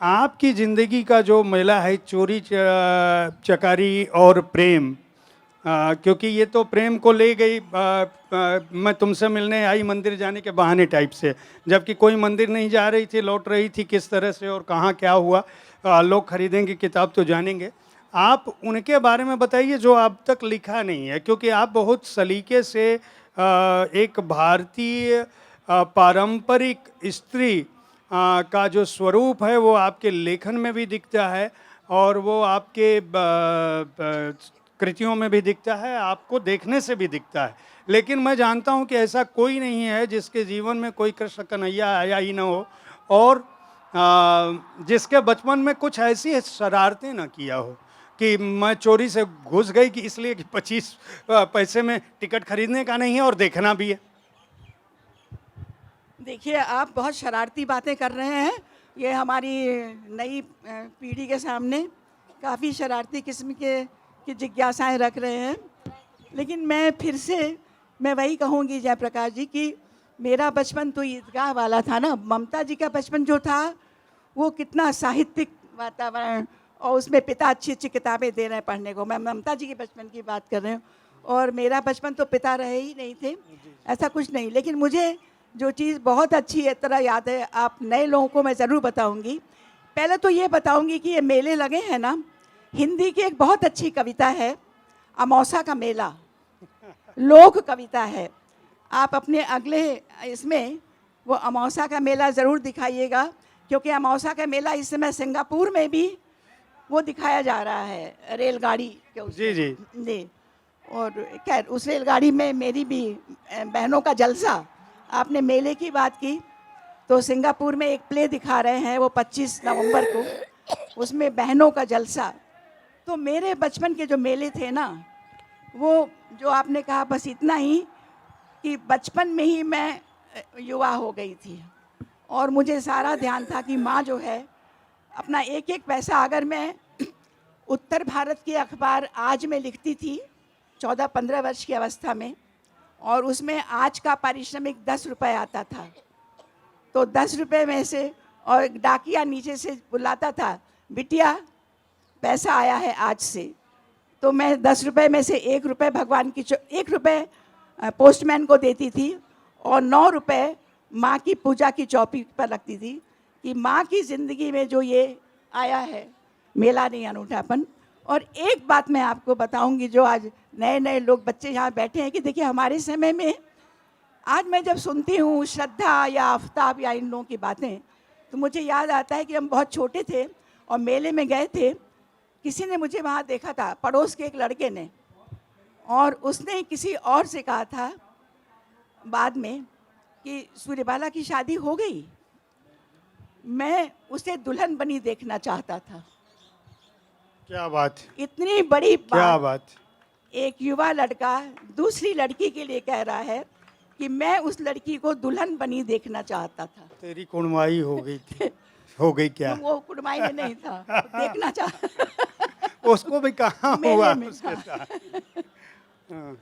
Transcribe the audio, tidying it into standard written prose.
आपकी ज़िंदगी का जो मेला है चोरी चकारी और प्रेम, क्योंकि ये तो प्रेम को ले गई, मैं तुमसे मिलने आई मंदिर जाने के बहाने टाइप से, जबकि कोई मंदिर नहीं जा रही थी, लौट रही थी, किस तरह से और कहाँ क्या हुआ। लोग खरीदेंगे किताब तो जानेंगे। आप उनके बारे में बताइए जो अब तक लिखा नहीं है, क्योंकि आप बहुत सलीके से एक भारतीय पारंपरिक स्त्री का जो स्वरूप है वो आपके लेखन में भी दिखता है और वो आपके कृतियों में भी दिखता है, आपको देखने से भी दिखता है। लेकिन मैं जानता हूँ कि ऐसा कोई नहीं है जिसके जीवन में कोई कृष्ण कन्हैया आया ही ना हो और जिसके बचपन में कुछ ऐसी शरारतें ना किया हो कि मैं चोरी से घुस गई कि इसलिए कि 25 पैसे में टिकट खरीदने का नहीं है और देखना भी है। देखिए, आप बहुत शरारती बातें कर रहे हैं। ये हमारी नई पीढ़ी के सामने काफ़ी शरारती किस्म के की जिज्ञासाएं रख रहे हैं। लेकिन मैं फिर से मैं वही कहूँगी जयप्रकाश जी कि मेरा बचपन तो ईदगाह वाला था ना। ममता जी का बचपन जो था वो कितना साहित्यिक वातावरण, और उसमें पिता अच्छी अच्छी किताबें दे रहे हैं पढ़ने को। मैं ममता जी के बचपन की बात कर रही हूँ, और मेरा बचपन तो पिता रहे ही नहीं थे, ऐसा कुछ नहीं। लेकिन मुझे जो चीज़ बहुत अच्छी है तरह याद है, आप नए लोगों को मैं ज़रूर बताऊंगी। पहले तो ये बताऊंगी कि ये मेले लगे हैं ना, हिंदी की एक बहुत अच्छी कविता है अमौसा का मेला, लोक कविता है। आप अपने अगले इसमें वो अमौसा का मेला ज़रूर दिखाइएगा, क्योंकि अमौसा का मेला इस समय सिंगापुर में भी वो दिखाया जा रहा है रेलगाड़ी के जी जी जी। और खैर उस रेलगाड़ी में मेरी भी बहनों का जलसा। आपने मेले की बात की तो सिंगापुर में एक प्ले दिखा रहे हैं वो 25 नवंबर को, उसमें बहनों का जलसा। तो मेरे बचपन के जो मेले थे ना, वो जो आपने कहा बस इतना ही कि बचपन में ही मैं युवा हो गई थी, और मुझे सारा ध्यान था कि माँ जो है अपना एक एक पैसा, अगर मैं उत्तर भारत की अखबार आज में लिखती थी 14-15 वर्ष की अवस्था में, और उसमें आज का पारिश्रमिक 10 रुपये आता था, तो 10 रुपये में से, और डाकिया नीचे से बुलाता था बिटिया पैसा आया है आज से, तो मैं 10 रुपये में से 1 रुपये भगवान की 1 रुपये पोस्टमैन को देती थी, और 9 रुपये माँ की पूजा की चौपी पर रखती थी कि माँ की ज़िंदगी में जो ये आया है मेला नहीं अनूठापन। और एक बात मैं आपको बताऊंगी जो आज नए नए लोग बच्चे यहाँ बैठे हैं, कि देखिए हमारे समय में, आज मैं जब सुनती हूँ श्रद्धा या आफ्ताब या इन लोगों की बातें, तो मुझे याद आता है कि हम बहुत छोटे थे और मेले में गए थे। किसी ने मुझे वहाँ देखा था, पड़ोस के एक लड़के ने, और उसने किसी और से कहा था बाद में कि सूर्यबाला की शादी हो गई। मैं उसे दुल्हन बनी देखना चाहता था। क्या बात, इतनी बड़ी क्या बात। बात। एक युवा लड़का दूसरी लड़की के लिए कह रहा है कि मैं उस लड़की को दुल्हन बनी देखना चाहता था। तेरी कुणमाई हो गई थी, हो गई क्या? वो कुड़माई में नहीं था, देखना चाह उसको भी कहाँ हुआ मेले में उसके था। साथ। हाँ।